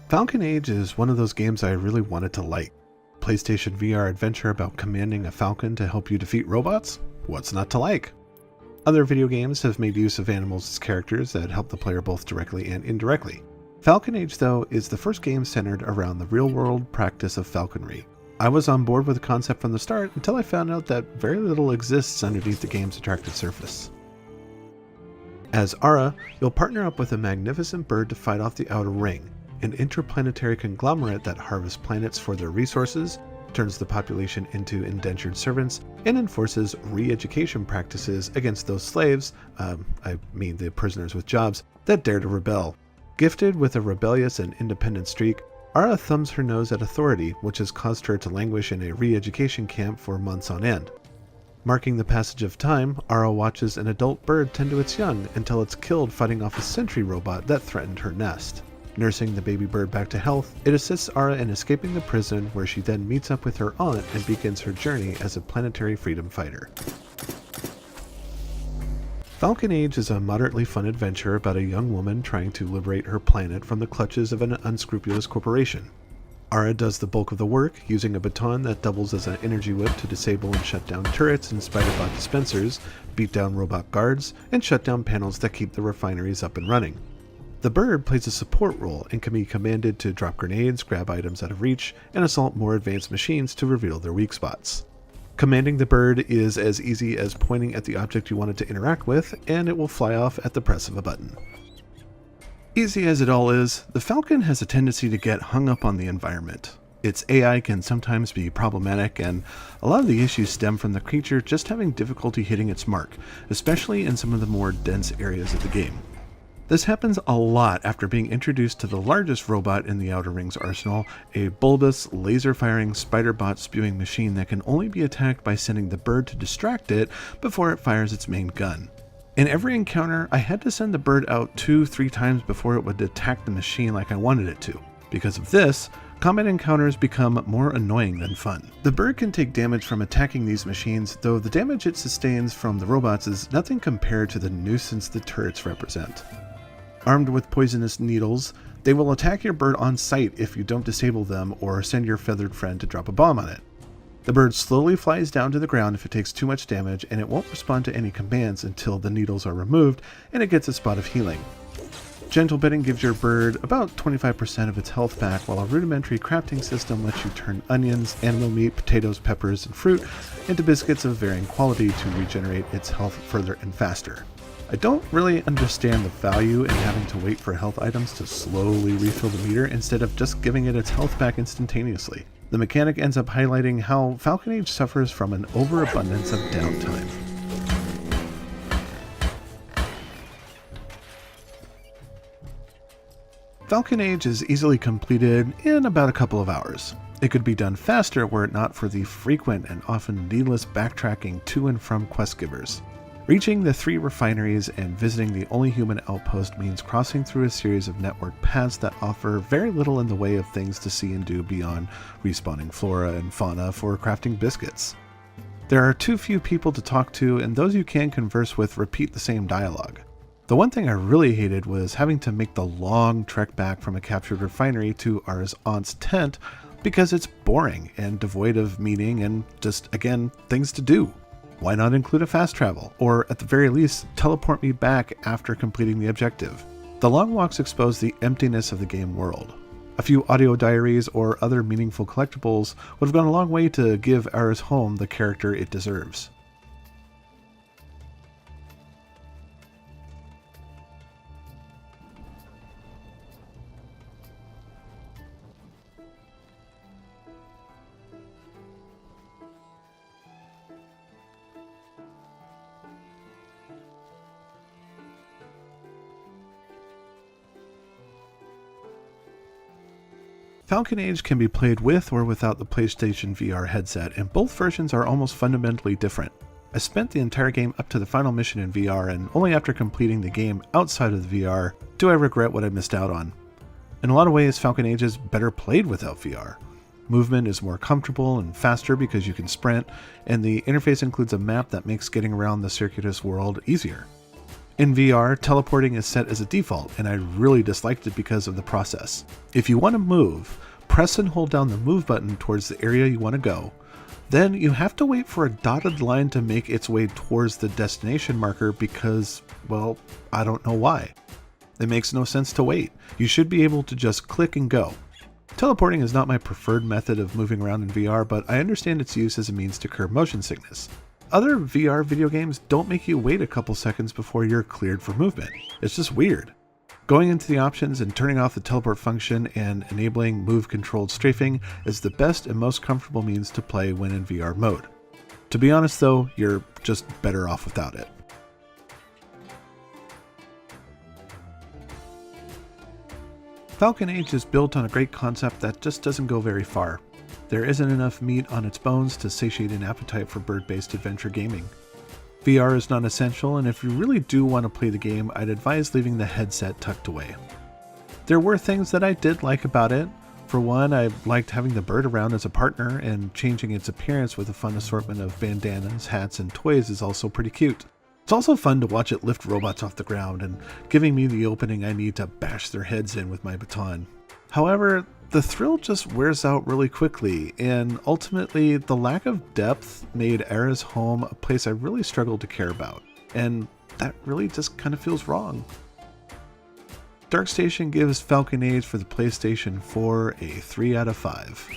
Falcon Age is one of those games I really wanted to like. PlayStation VR adventure about commanding a falcon to help you defeat robots? What's not to like? Other video games have made use of animals as characters that help the player both directly and indirectly. Falcon Age, though, is the first game centered around the real-world practice of falconry. I was on board with the concept from the start until I found out that very little exists underneath the game's attractive surface. As Ara, you'll partner up with a magnificent bird to fight off the Outer Ring, an interplanetary conglomerate that harvests planets for their resources, turns the population into indentured servants, and enforces re-education practices against those slaves, I mean the prisoners with jobs, that dare to rebel. Gifted with a rebellious and independent streak, Ara thumbs her nose at authority, which has caused her to languish in a re-education camp for months on end. Marking the passage of time, Ara watches an adult bird tend to its young until it's killed fighting off a sentry robot that threatened her nest. Nursing the baby bird back to health, it assists Ara in escaping the prison, where she then meets up with her aunt and begins her journey as a planetary freedom fighter. Falcon Age is a moderately fun adventure about a young woman trying to liberate her planet from the clutches of an unscrupulous corporation. Ara does the bulk of the work, using a baton that doubles as an energy whip to disable and shut down turrets and spider-bot dispensers, beat down robot guards, and shut down panels that keep the refineries up and running. The bird plays a support role and can be commanded to drop grenades, grab items out of reach, and assault more advanced machines to reveal their weak spots. Commanding the bird is as easy as pointing at the object you want it to interact with, and it will fly off at the press of a button. Easy as it all is, the Falcon has a tendency to get hung up on the environment. Its AI can sometimes be problematic, and a lot of the issues stem from the creature just having difficulty hitting its mark, especially in some of the more dense areas of the game. This happens a lot after being introduced to the largest robot in the Outer Ring's arsenal, a bulbous, laser-firing spider-bot spewing machine that can only be attacked by sending the bird to distract it before it fires its main gun. In every encounter, I had to send the bird out 2-3 times before it would attack the machine like I wanted it to. Because of this, combat encounters become more annoying than fun. The bird can take damage from attacking these machines, though the damage it sustains from the robots is nothing compared to the nuisance the turrets represent. Armed with poisonous needles, they will attack your bird on sight if you don't disable them or send your feathered friend to drop a bomb on it. The bird slowly flies down to the ground if it takes too much damage, and it won't respond to any commands until the needles are removed and it gets a spot of healing. Gentle Betting gives your bird about 25% of its health back, while a rudimentary crafting system lets you turn onions, animal meat, potatoes, peppers, and fruit into biscuits of varying quality to regenerate its health further and faster. I don't really understand the value in having to wait for health items to slowly refill the meter instead of just giving it its health back instantaneously. The mechanic ends up highlighting how Falcon Age suffers from an overabundance of downtime. Falcon Age is easily completed in about a couple of hours. It could be done faster were it not for the frequent and often needless backtracking to and from quest givers. Reaching the 3 refineries and visiting the only human outpost means crossing through a series of network paths that offer very little in the way of things to see and do beyond respawning flora and fauna for crafting biscuits. There are too few people to talk to, and those you can converse with repeat the same dialogue. The one thing I really hated was having to make the long trek back from a captured refinery to Ara's aunt's tent because it's boring and devoid of meaning and just, again, things to do. Why not include a fast travel, or at the very least, teleport me back after completing the objective? The long walks expose the emptiness of the game world. A few audio diaries or other meaningful collectibles would have gone a long way to give Ara's home the character it deserves. Falcon Age can be played with or without the PlayStation VR headset, and both versions are almost fundamentally different. I spent the entire game up to the final mission in VR, and only after completing the game outside of the VR do I regret what I missed out on. In a lot of ways, Falcon Age is better played without VR. Movement is more comfortable and faster because you can sprint, and the interface includes a map that makes getting around the circuitous world easier. In VR, teleporting is set as a default, and I really disliked it because of the process. If you want to move, press and hold down the move button towards the area you want to go. Then you have to wait for a dotted line to make its way towards the destination marker because, well, I don't know why. It makes no sense to wait. You should be able to just click and go. Teleporting is not my preferred method of moving around in VR, but I understand its use as a means to curb motion sickness. Other VR video games don't make you wait a couple seconds before you're cleared for movement. It's just weird. Going into the options and turning off the teleport function and enabling move-controlled strafing is the best and most comfortable means to play when in VR mode. To be honest though, you're just better off without it. Falcon Age is built on a great concept that just doesn't go very far. There isn't enough meat on its bones to satiate an appetite for bird-based adventure gaming. VR is non-essential, and if you really do want to play the game, I'd advise leaving the headset tucked away. There were things that I did like about it. For one, I liked having the bird around as a partner, and changing its appearance with a fun assortment of bandanas, hats, and toys is also pretty cute. It's also fun to watch it lift robots off the ground and giving me the opening I need to bash their heads in with my baton. However, the thrill just wears out really quickly, and ultimately the lack of depth made Era's home a place I really struggled to care about, and that really just kind of feels wrong. DarkStation gives Falcon Age for the PlayStation 4 a 3 out of 5.